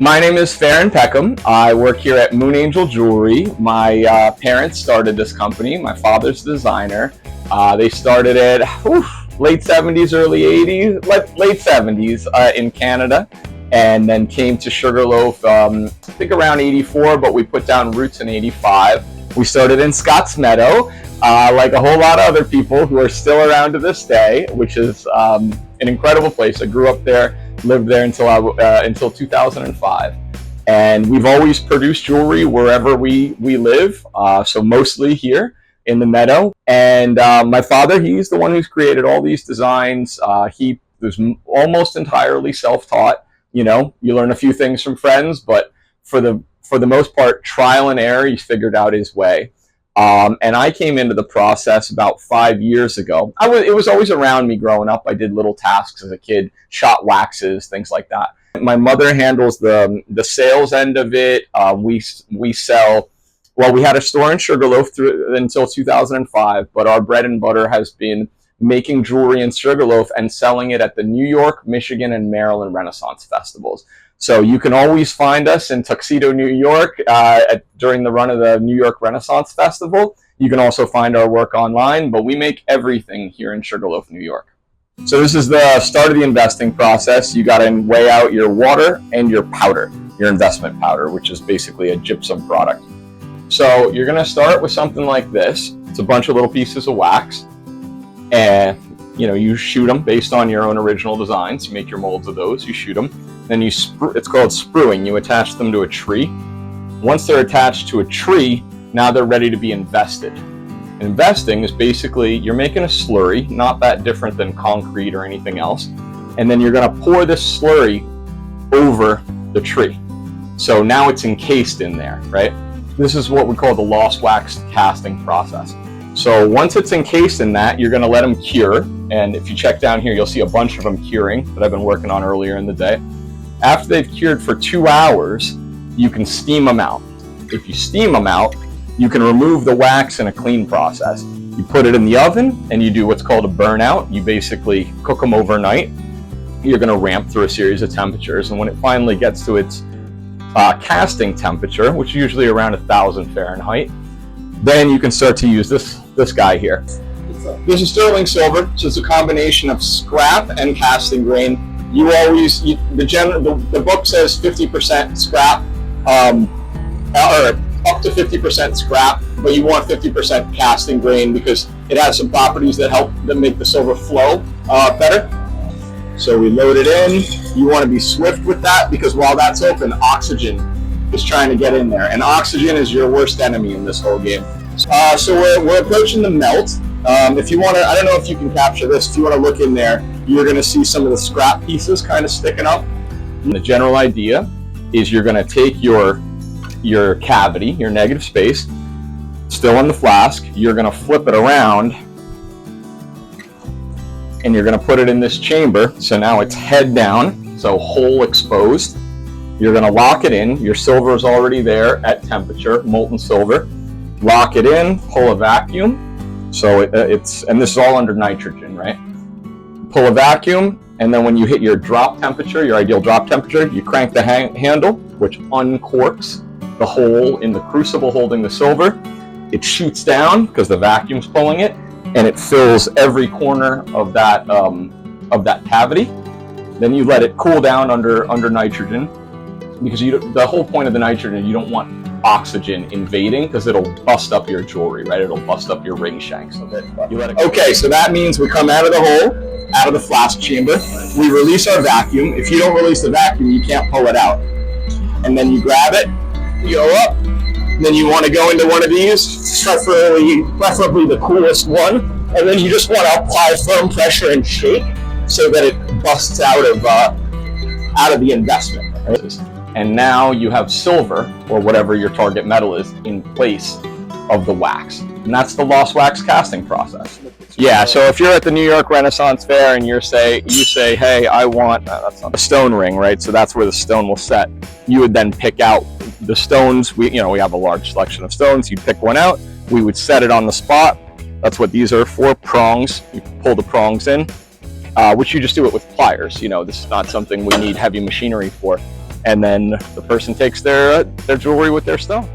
My name is Farron Peckham. I work here at Moon Angel Jewelry. My parents started this company. My father's the designer. They started it late 70s, early 80s, late 70s in Canada, and then came to Sugarloaf, I think around 84, but we put down roots in 85. We started in Scotts Meadow, like a whole lot of other people who are still around to this day, which is an incredible place. I grew up there, lived there until 2005. And we've always produced jewelry wherever we live, so mostly here in the Meadow. And my father, he's the one who's created all these designs. He was almost entirely self-taught. You know, you learn a few things from friends, but for the most part, trial and error, he figured out his way. And I came into the process about 5 years ago. It was always around me growing up. I did little tasks as a kid, shot waxes, things like that. My mother handles the sales end of it. We sell. Well, we had a store in Sugarloaf until 2005, but our bread and butter has been making jewelry in Sugarloaf and selling it at the New York, Michigan, and Maryland Renaissance festivals. So you can always find us in Tuxedo, New York, during the run of the New York Renaissance Festival. You can also find our work online, but we make everything here in Sugarloaf, New York. So this is the start of the investing process. You got to weigh out your water and your powder, your investment powder, which is basically a gypsum product. So you're going to start with something like this. It's a bunch of little pieces of wax, and you shoot them based on your own original designs. You make your molds of those, you shoot them. Then it's called spruing. You attach them to a tree. Once they're attached to a tree, now they're ready to be invested. Investing is basically you're making a slurry, not that different than concrete or anything else. And then you're going to pour this slurry over the tree. So now it's encased in there, right? This is what we call the lost wax casting process. So once it's encased in that, you're going to let them cure. And if you check down here, you'll see a bunch of them curing that I've been working on earlier in the day. After they've cured for 2 hours, you can steam them out. If you steam them out, you can remove the wax in a clean process. You put it in the oven and you do what's called a burnout. You basically cook them overnight. You're going to ramp through a series of temperatures, and when it finally gets to its casting temperature, which is usually around 1,000 Fahrenheit, then you can start to use this guy here. This is sterling silver, so it's a combination of scrap and casting grain. The book says 50% scrap, or up to 50% scrap, but you want 50% casting grain because it has some properties that make the silver flow better. So we load it in. You want to be swift with that because while that's open, oxygen is trying to get in there, and oxygen is your worst enemy in this whole game. So we're approaching the melt. If you want to, I don't know if you can capture this. If you want to look in there, you're going to see some of the scrap pieces kind of sticking up. And the general idea is you're going to take your cavity, your negative space, still in the flask. You're going to flip it around, and you're going to put it in this chamber. So now it's head down, so hole exposed. You're going to lock it in. Your silver is already there at temperature, molten silver. Lock it in, pull a vacuum. So and this is all under nitrogen, right? Pull a vacuum, and then when you hit your drop temperature, your ideal drop temperature, you crank the handle, which uncorks the hole in the crucible holding the silver. It shoots down because the vacuum's pulling it, and it fills every corner of that cavity. Then you let it cool down under nitrogen, because the whole point of the nitrogen, you don't want oxygen invading because it'll bust up your jewelry, right? It'll bust up your ring shanks of it. Okay, so that means we come out of the hole, out of the flask chamber, we release our vacuum. If you don't release the vacuum, you can't pull it out. And then you grab it, you go up, and then you want to go into one of these, preferably the coolest one, and then you just want to apply firm pressure and shake so that it busts out of the investment. Right? And now you have silver, or whatever your target metal is, in place of the wax. And that's the lost wax casting process. Yeah, so if you're at the New York Renaissance Fair and you say, hey, I want a stone ring, right? So that's where the stone will set. You would then pick out the stones. We have a large selection of stones. You'd pick one out. We would set it on the spot. That's what these are for, prongs. You pull the prongs in, which you just do it with pliers. This is not something we need heavy machinery for. and then the person takes their jewelry with their stone.